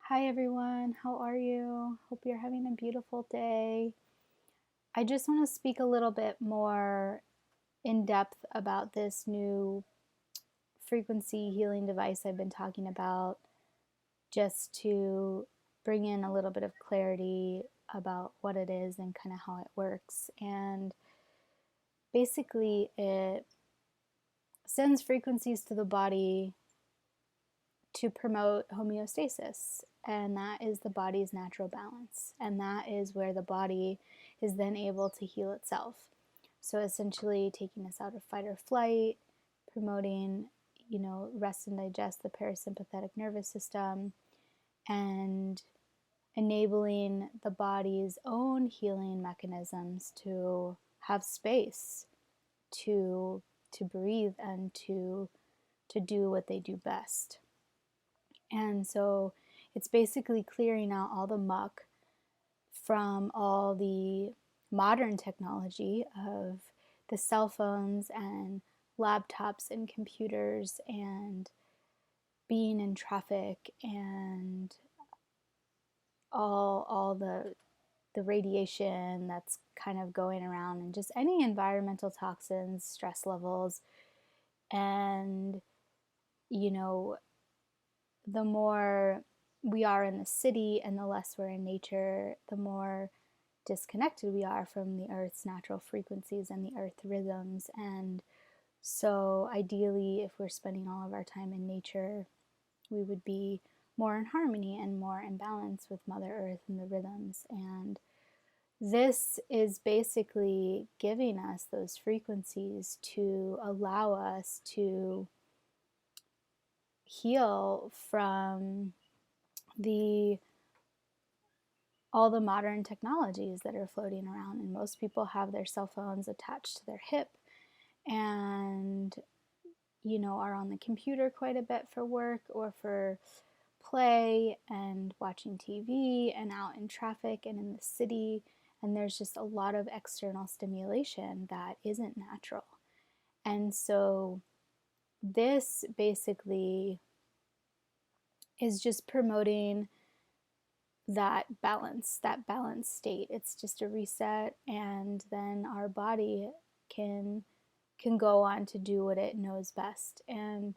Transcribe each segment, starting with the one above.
Hi everyone, how are you? Hope you're having a beautiful day. I just want to speak a little bit more in depth about this new frequency healing device I've been talking about, just to bring in a little bit of clarity about what it is and kind of how it works. And basically, it sends frequencies to the body to promote homeostasis, and that is the body's natural balance, and that is where the body is then able to heal itself. So essentially taking us out of fight or flight, promoting, rest and digest, the parasympathetic nervous system, and enabling the body's own healing mechanisms to have space to breathe and to do what they do best. And so it's basically clearing out all the muck from all the modern technology of the cell phones and laptops and computers and being in traffic and all the radiation that's kind of going around, and just any environmental toxins, stress levels. And you know the more we are in the city and the less we're in nature, the more disconnected we are from the earth's natural frequencies and the earth rhythms. And so ideally, if we're spending all of our time in nature, we would be more in harmony and more in balance with Mother Earth and the rhythms. And this is basically giving us those frequencies to allow us to heal from the all the modern technologies that are floating around. And most people have their cell phones attached to their hip and are on the computer quite a bit for work or for play and watching TV and out in traffic and in the city. And there's just a lot of external stimulation that isn't natural. And so this basically is just promoting that balanced state. It's just a reset, and then our body can go on to do what it knows best. And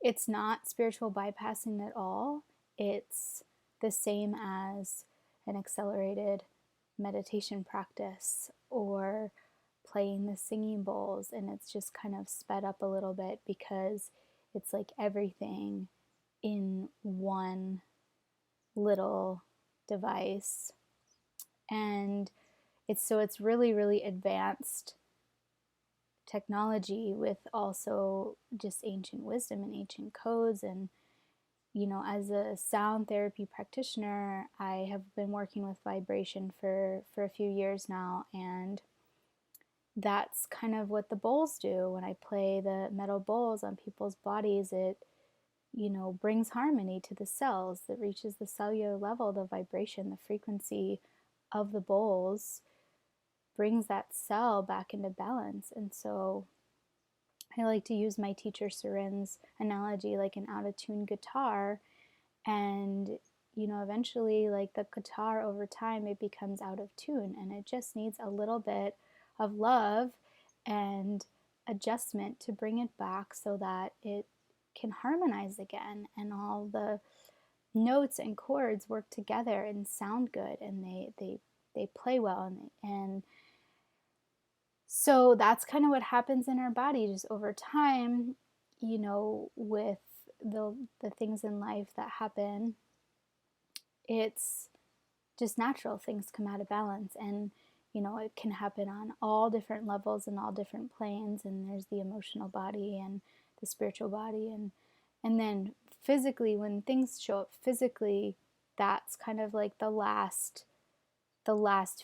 it's not spiritual bypassing at all. It's the same as an accelerated meditation practice or playing the singing bowls, and it's just kind of sped up a little bit because it's like everything in one little device. And it's really, really advanced technology with also just ancient wisdom and ancient codes. And as a sound therapy practitioner, I have been working with vibration for a few years now, and that's kind of what the bowls do. When I play the metal bowls on people's bodies, it brings harmony to the cells, that reaches the cellular level. The vibration, the frequency of the bowls brings that cell back into balance. And so I like to use my teacher syringe analogy like an out of tune guitar. And eventually, like the guitar, over time it becomes out of tune, and it just needs a little bit of love and adjustment to bring it back so that it can harmonize again, and all the notes and chords work together and sound good, and they play well. And so that's kind of what happens in our body just over time, with the things in life that happen. It's just natural. Things come out of balance, and it can happen on all different levels and all different planes. And there's the emotional body and the spiritual body, and then physically, when things show up physically, that's kind of like the last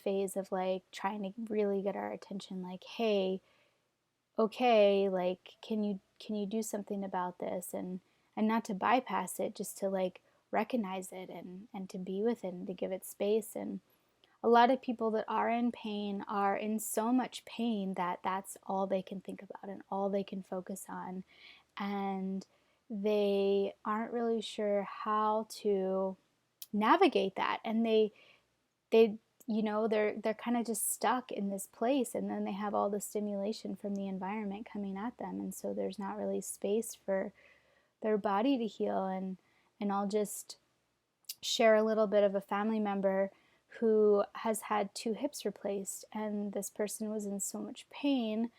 phase of like trying to really get our attention. Like, hey, okay, like can you do something about this? And not to bypass it, just to like recognize it and to be with it and to give it space. And a lot of people that are in pain are in so much pain that that's all they can think about and all they can focus on, and they aren't really sure how to navigate that, and they they're kind of just stuck in this place, and then they have all the stimulation from the environment coming at them, and so there's not really space for their body to heal. And I'll just share a little bit of a family member who has had 2 hips replaced, and this person was in so much pain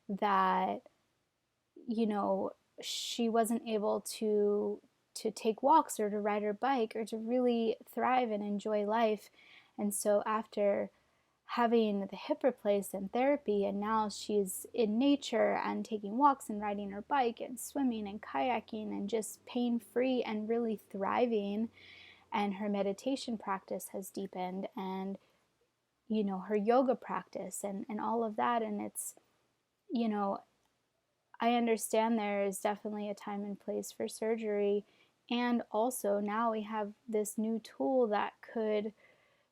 that she wasn't able to take walks or to ride her bike or to really thrive and enjoy life. And so after having the hip replaced and therapy, and now she's in nature and taking walks and riding her bike and swimming and kayaking and just pain-free and really thriving, and her meditation practice has deepened, and her yoga practice and all of that. And it's, I understand there is definitely a time and place for surgery, and also now we have this new tool that could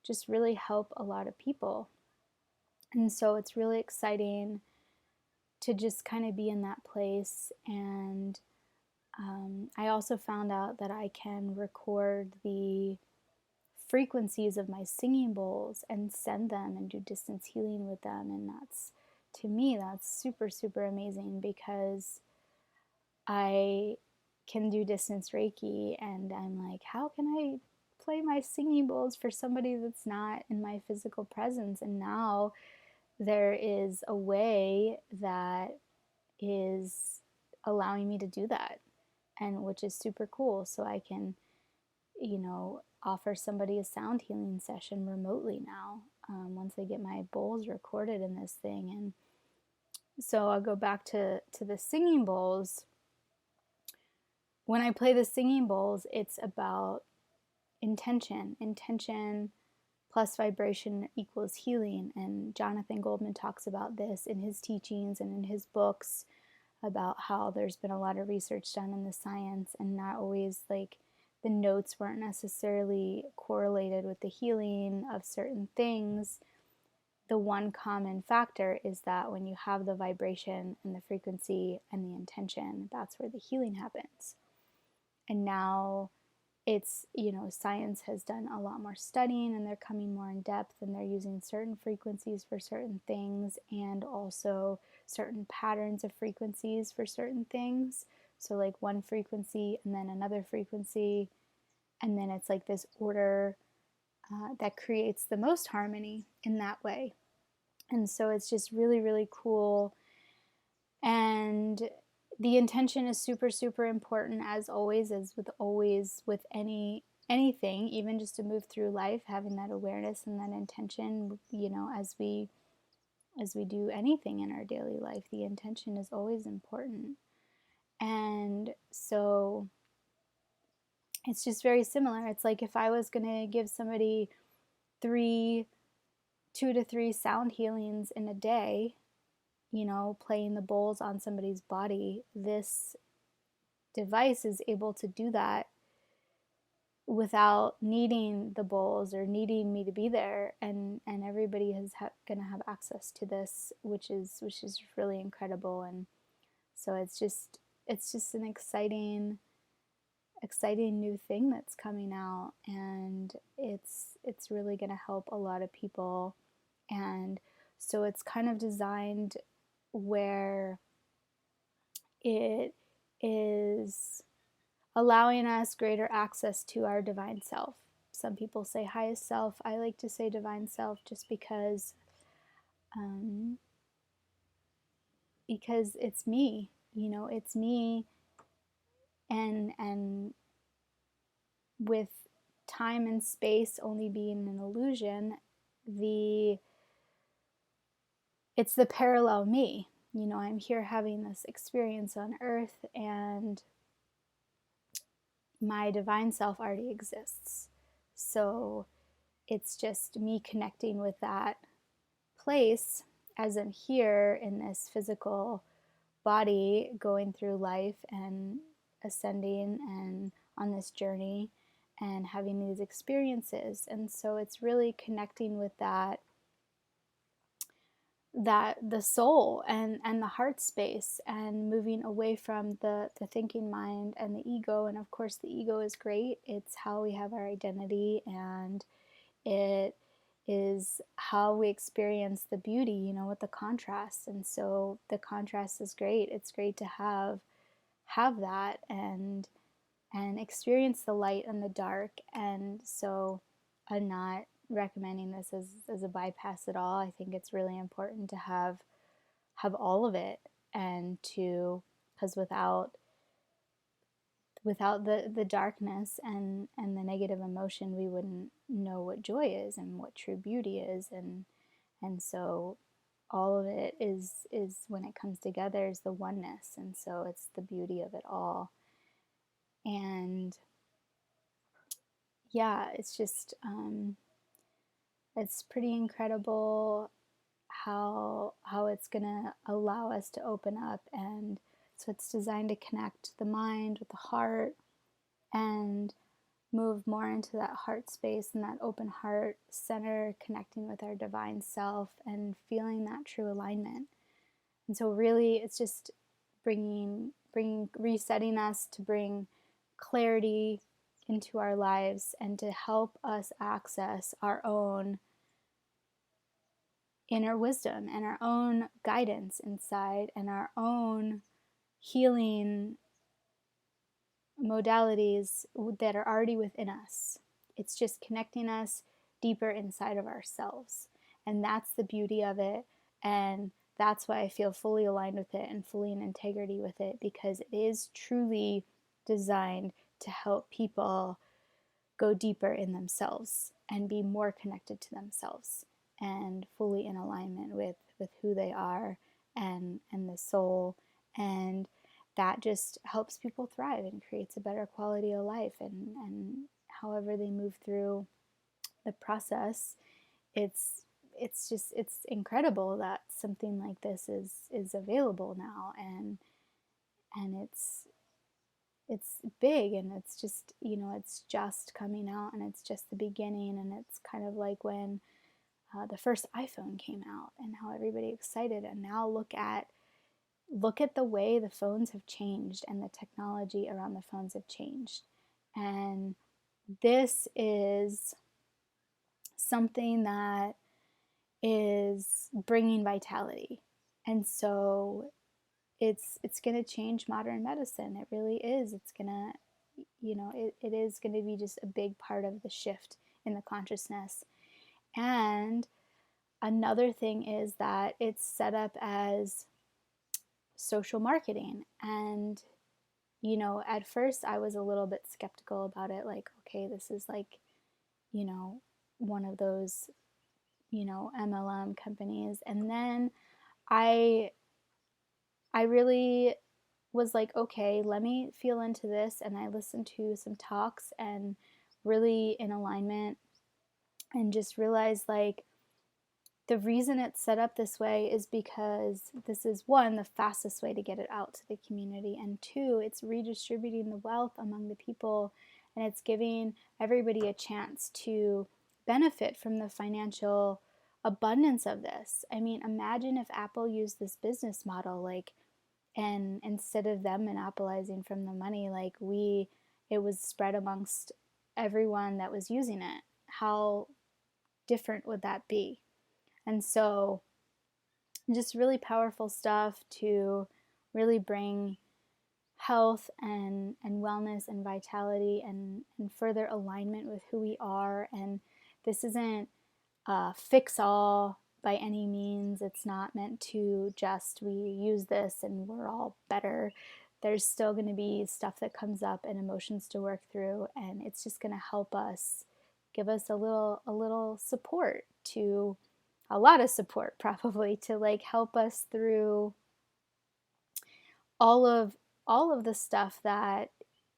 just really help a lot of people. And so it's really exciting to just kind of be in that place. And I also found out that I can record the frequencies of my singing bowls and send them and do distance healing with them. And that's, to me, that's super, super amazing, because I can do distance Reiki, and I'm like, how can I play my singing bowls for somebody that's not in my physical presence? And now there is a way that is allowing me to do that, and which is super cool. So I can, offer somebody a sound healing session remotely now, once I get my bowls recorded in this thing. And so I'll go back to the singing bowls. When I play the singing bowls, it's about intention. Intention plus vibration equals healing. And Jonathan Goldman talks about this in his teachings and in his books, about how there's been a lot of research done in the science, and not always, like, the notes weren't necessarily correlated with the healing of certain things. The one common factor is that when you have the vibration and the frequency and the intention, that's where the healing happens. And now it's, science has done a lot more studying, and they're coming more in depth, and they're using certain frequencies for certain things, and also certain patterns of frequencies for certain things. So like one frequency and then another frequency, and then it's like this order that creates the most harmony in that way. And so it's just really, really cool. And the intention is super, super important, as always with anything, even just to move through life, having that awareness and that intention, as we do anything in our daily life, the intention is always important. And so it's just very similar. It's like if I was going to give somebody 2 to 3 sound healings in a day, playing the bowls on somebody's body, this device is able to do that without needing the bowls or needing me to be there, and everybody is going to have access to this, which is really incredible. And so it's just an exciting new thing that's coming out, and it's really going to help a lot of people. And so it's kind of designed where it is allowing us greater access to our divine self. Some people say highest self. I like to say divine self, just because it's me. It's me, and with time and space only being an illusion, it's the parallel me. I'm here having this experience on earth, and my divine self already exists. So it's just me connecting with that place as I'm here in this physical body, going through life and ascending and on this journey and having these experiences. And so it's really connecting with that that the soul and the heart space, and moving away from the thinking mind and the ego. And of course the ego is great, it's how we have our identity, and it is how we experience the beauty, you know, with the contrast. And so the contrast is great. It's great to have that, and experience the light and the dark. And so I'm not recommending this as a bypass at all. I think it's really important to have all of it, and to, because without the darkness and the negative emotion, we wouldn't know what joy is and what true beauty is. And so all of it is when it comes together, is the oneness. And so it's the beauty of it all. And yeah, it's just it's pretty incredible how it's gonna allow us to open up. And so it's designed to connect the mind with the heart, and move more into that heart space and that open heart center, connecting with our divine self and feeling that true alignment. And so really it's just bringing resetting us to bring clarity into our lives, and to help us access our own inner wisdom and our own guidance inside, and our own healing modalities that are already within us. It's just connecting us deeper inside of ourselves. And that's the beauty of it. And that's why I feel fully aligned with it and fully in integrity with it, because it is truly designed to help people go deeper in themselves and be more connected to themselves, and fully in alignment with who they are, and the soul. And that just helps people thrive and creates a better quality of life. And however they move through the process, it's it's incredible that something like this is available now. And it's big, and it's just, you know, it's just coming out, and it's just the beginning. And it's kind of like when the first iPhone came out, and how everybody excited. And now look at the way the phones have changed, and the technology around the phones have changed. And this is something that is bringing vitality. And so it's going to change modern medicine. It really is. It's going to, you know, it is going to be just a big part of the shift in the consciousness. And another thing is that it's set up as social marketing. And, you know, at first I was a little bit skeptical about it. Like, okay, this is like, you know, one of those, you know, MLM companies. And then I I really was like, okay, let me feel into this. And I listened to some talks, and really in alignment, and just realized like the reason it's set up this way is because this is, one, the fastest way to get it out to the community, and two, it's redistributing the wealth among the people, and it's giving everybody a chance to benefit from the financial abundance of this. I mean, imagine if Apple used this business model, like, and instead of them monopolizing from the money, like it was spread amongst everyone that was using it. How different would that be? And so just really powerful stuff to really bring health and wellness and vitality, and further alignment with who we are. And this isn't fix all by any means. It's not meant to just, we use this and we're all better. There's still going to be stuff that comes up and emotions to work through, and it's just going to help us, give us a little support, to a lot of support probably, to like help us through all of the stuff that,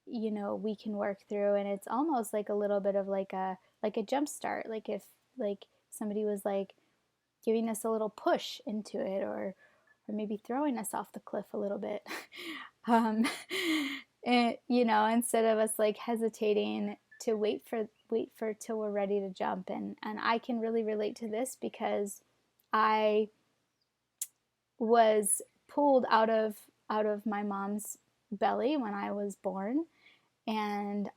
you know, we can work through. And it's almost like a little bit of like a jump start, like if like somebody was like giving us a little push into it, or maybe throwing us off the cliff a little bit. um, and, you know, instead of us like hesitating to wait for till we're ready to jump. And I can really relate to this, because I was pulled out of my mom's belly when I was born, and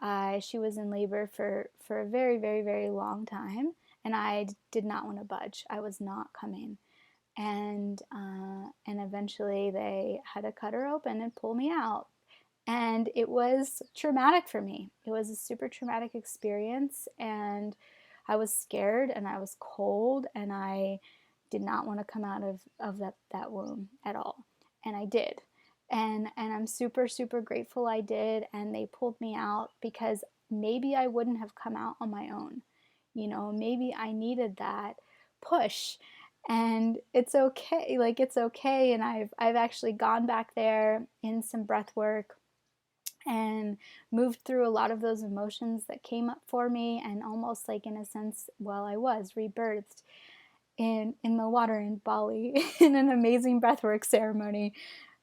she was in labor for a very, very, very long time, and I did not want to budge. I was not coming, and eventually they had to cut her open and pull me out, and it was traumatic for me. It was a super traumatic experience, and I was scared, and I was cold, and I did not want to come out of that womb at all, and I did. And I'm super, super grateful I did, and they pulled me out, because maybe I wouldn't have come out on my own. Maybe I needed that push, and it's okay. Like, it's okay. And I've actually gone back there in some breath work and moved through a lot of those emotions that came up for me, and almost like, in a sense, well, I was rebirthed in the water in Bali in an amazing breathwork ceremony.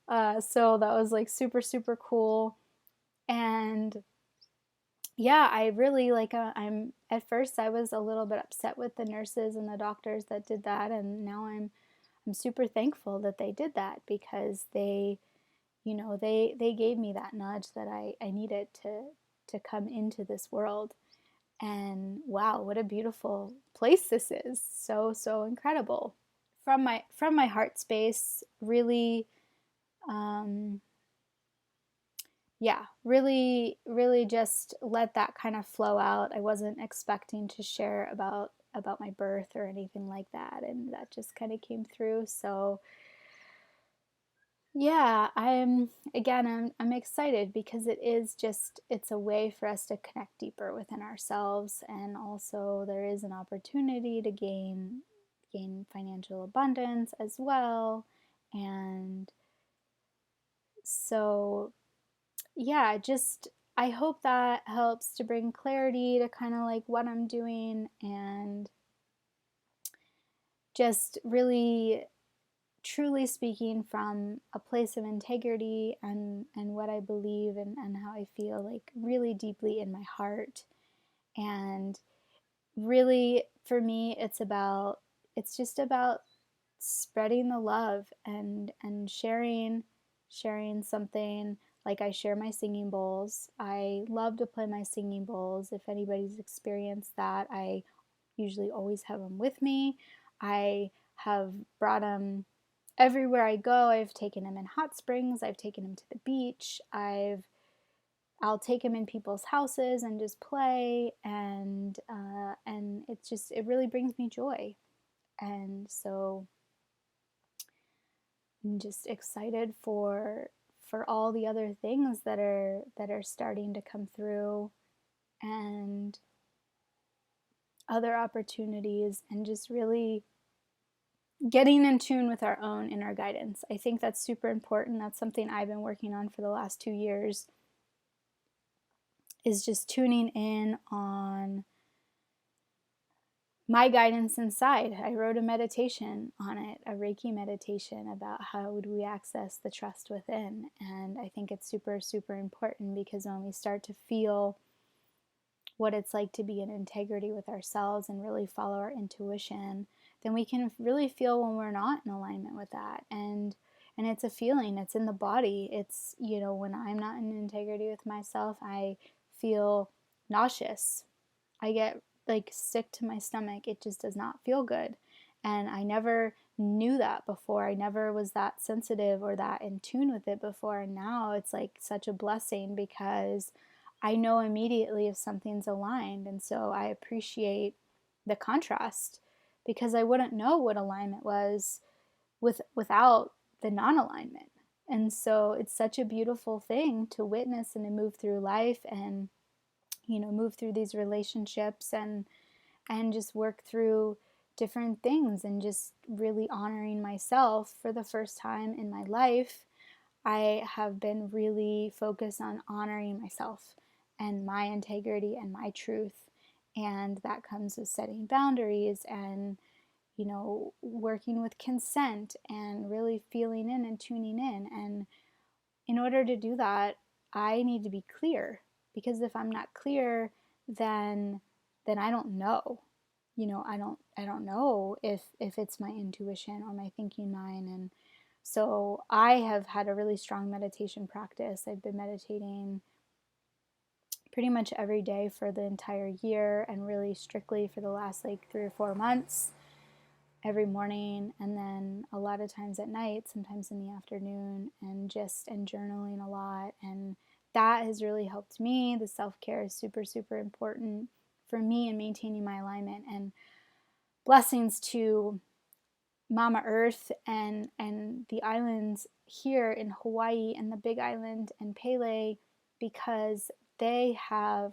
So that was like super, super cool. And yeah, I really like, I'm at first I was a little bit upset with the nurses and the doctors that did that, and now I'm super thankful that they did that, because they gave me that nudge that I needed to come into this world. And wow, what a beautiful place this is. So, so incredible. From my heart space, really, um, yeah, really, really just let that kind of flow out. I wasn't expecting to share about my birth or anything like that, and that just kind of came through. So yeah, I'm excited, because it's a way for us to connect deeper within ourselves, and also there is an opportunity to gain financial abundance as well. And so yeah, just I hope that helps to bring clarity to kind of like what I'm doing, and just really truly speaking from a place of integrity, and what I believe, and how I feel, like really deeply in my heart. And really, for me, it's just about spreading the love, and sharing something. Like, I share my singing bowls. I love to play my singing bowls. If anybody's experienced that, I usually always have them with me. I have brought them everywhere I go. I've taken him in hot springs. I've taken him to the beach. I'll take him in people's houses and just play, and it really brings me joy. And so I'm just excited for all the other things that are starting to come through, and other opportunities, and just really getting in tune with our own inner guidance. I think that's super important. That's something I've been working on for the last 2 years, is just tuning in on my guidance inside. I wrote a meditation on it, a Reiki meditation, about how would we access the trust within. And I think it's super, super important, because when we start to feel what it's like to be in integrity with ourselves and really follow our intuition, then we can really feel when we're not in alignment with that. And it's a feeling, it's in the body. It's, when I'm not in integrity with myself, I feel nauseous. I get like sick to my stomach. It just does not feel good. And I never knew that before. I never was that sensitive or that in tune with it before. And now it's like such a blessing, because I know immediately if something's aligned. And so I appreciate the contrast, because I wouldn't know what alignment was without the non-alignment. And so it's such a beautiful thing to witness and to move through life, and move through these relationships, and just work through different things, and just really honoring myself. For the first time in my life, I have been really focused on honoring myself and my integrity and my truth. And that comes with setting boundaries, and working with consent, and really feeling in and tuning in. And in order to do that, I need to be clear, because if I'm not clear, then I don't know. I don't know if it's my intuition or my thinking mind. So I have had a really strong meditation practice. I've been meditating pretty much every day for the entire year, and really strictly for the last like 3 or 4 months, every morning, and then a lot of times at night, sometimes in the afternoon, and journaling a lot. And that has really helped me. The self-care is super, super important for me in maintaining my alignment. And blessings to Mama Earth and the islands here in Hawaii and the Big Island and Pele, because they have,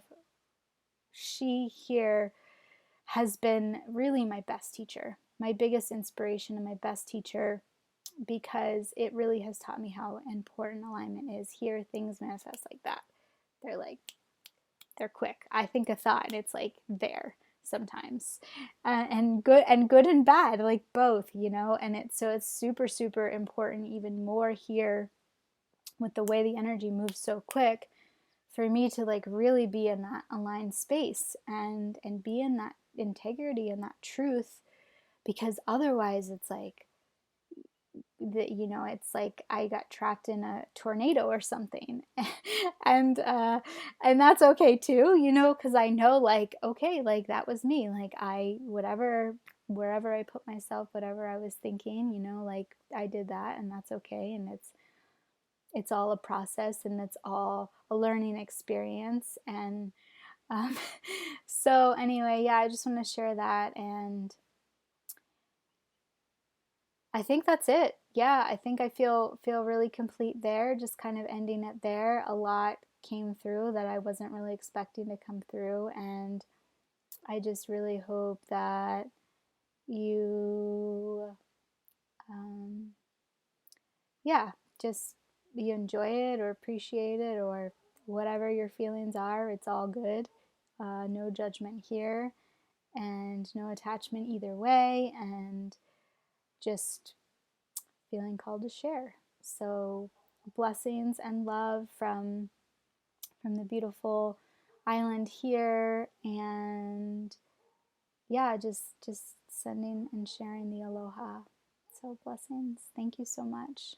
she here has been really my best teacher, my biggest inspiration and my best teacher, because it really has taught me how important alignment is. Here things manifest like that. They're like, they're quick. I think a thought and it's like there sometimes, and good and bad, like both, you know. And it's super, super important, even more here with the way the energy moves so quick, for me to like really be in that aligned space and be in that integrity and that truth, because otherwise it's like that, you know, it's like I got trapped in a tornado or something. And that's okay too, you know, because I know like, okay, like that was me, like I, whatever, wherever I put myself, whatever I was thinking, you know, like I did that, and that's okay. And it's all a process, and it's all a learning experience. And um, so anyway, yeah, I just want to share that. And I think that's it. Yeah, I think I feel really complete there, just kind of ending it there. A lot came through that I wasn't really expecting to come through, and I just really hope that you um, yeah, just you enjoy it or appreciate it, or whatever your feelings are. It's all good. No judgment here, and no attachment either way, and just feeling called to share. So blessings and love from the beautiful island here, and yeah, just sending and sharing the aloha. So blessings. Thank you so much.